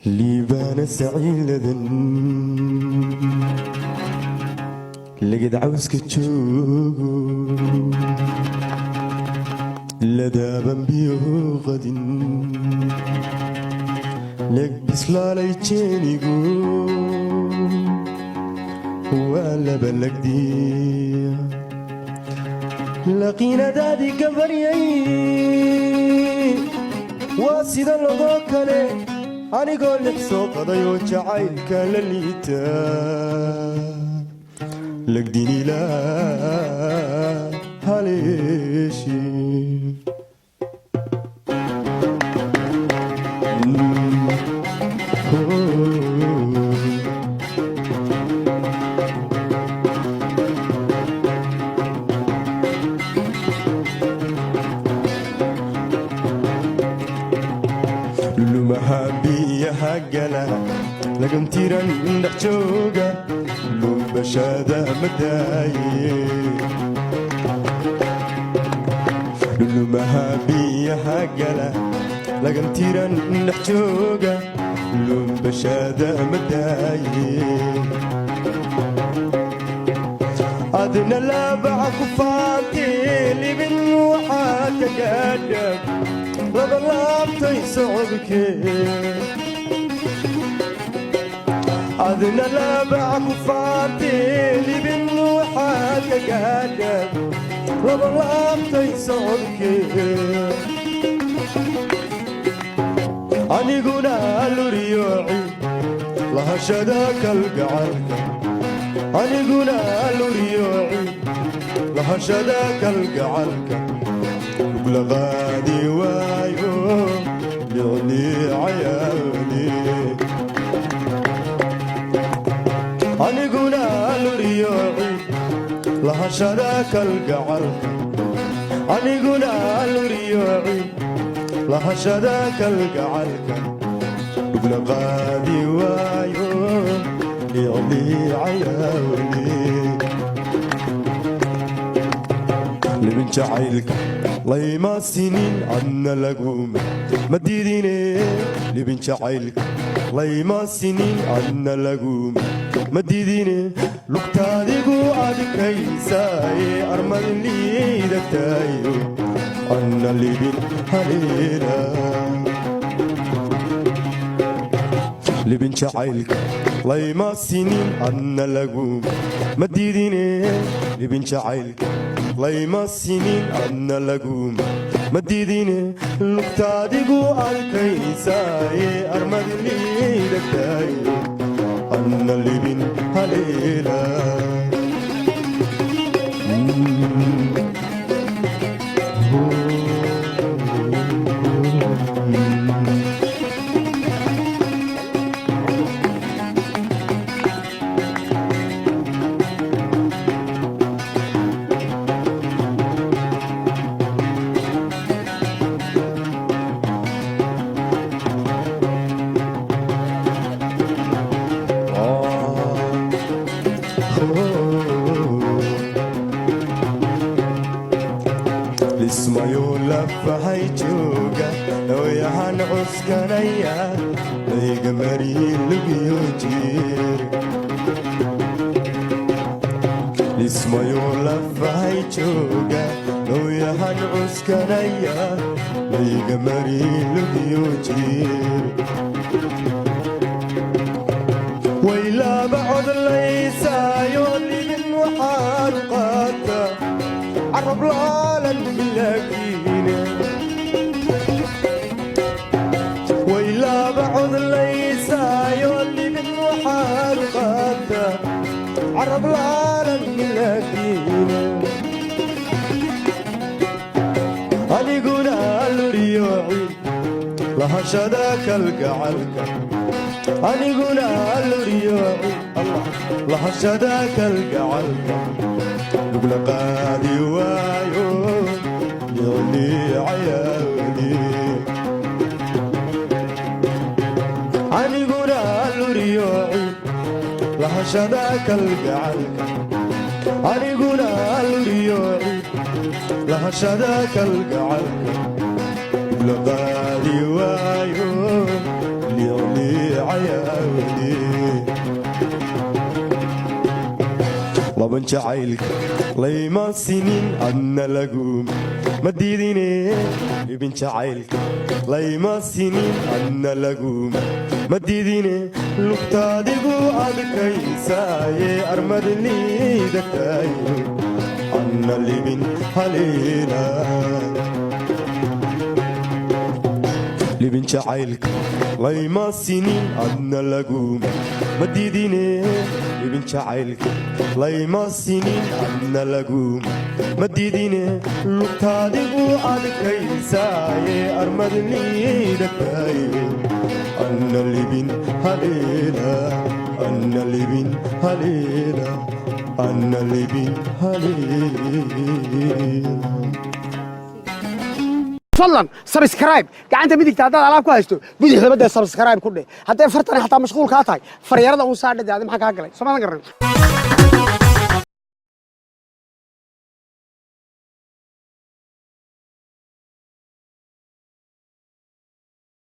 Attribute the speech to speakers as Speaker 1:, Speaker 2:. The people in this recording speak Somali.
Speaker 1: liibaana saciiladan lagad cawska joogo ladaaban biyo qadin leg bislaalay jeenigu waa laba lagdiya laqiinadaadii ka baryay waa sida lodoo kale anigoo lix soo qadayoo jacaylka la liita lagdinilaa haleeshi lumahabiyaha gala lagantiran dhex jooga lubashada madaaye lumahabiyaha gala lagantiran dhex jooga lubashada madaaye adna laabaca ku faantee libin waxaa ka gaadha laba laabtay socodkee adna laabaca ku faantee libin waxaa ka gaadha laba laabtay socodkee aniguna luriyooci lahashada kalgacalka aniguna luriyooci lahashada kalgacalka uglaqaadi waayo liclii cayaani aniguna luriyooci lahashada kalgacalka aniguna luriyooci lahashada kalgacalka uglaqaadi waayo liclii cayaani libin jacaylka layma sinin adna laguma madidine libin jacaylka layma sinin adna laguma madidine lugtaadigu adkaysaaye armadin liidataayo adna libin haleela libin jacaylka layma sinin adna laguma madidine libin jacaylka layma sinin adna laguma madidine lugtaadigu adkaysaaye armadin liidataayo adna libin haleela lismayo lafahay jooga hooyahan cuskanaya layga mariyin lugiyo jiir lismayo lafahay jooga hooyahan cuskanaya layga mariyin lugiyo jiir waylaaba codlaysaayo libin waxaad qaata carab laalan bilaagiine waylaaba codlaysaayo libin waxaad qaata carab laalan bilaagiine aniguna luriyooci lahashada kalgacalka aniguna luriyooci lahashada kalgacalka uglaqaadi waayo liclii cayaani aniguna luriyooci lahashada kalgacalka aniguna luriyooci lahashada kalgacalka uglaqaadi waayo liclii عياودي لبن جعيلك ليما سنين عنا لقوم مديديني ابن جعيلك ليما سنين عنا لقوم مديديني لقتادقو أدكيساي أرمد لي دكاي عنا لبن هلينا لبن جعيلك ليما سنين عنا لقوم مديديني لبن جعيلك ليما سنين عنا لقوم مديديني لقتادقو أدكيساي أرمد لي دكاي عنا لبن هلينا عنا لبن هلينا عنا لبن هلينا
Speaker 2: فضلا سبسكرايب gacanta midigta hadaad alaab ku haysto bidixda badda subscribe ku dheh haddii fartan xataa mashquul ka tahay faryarada uu saadhay maxaa ka galay Soomaaliga garan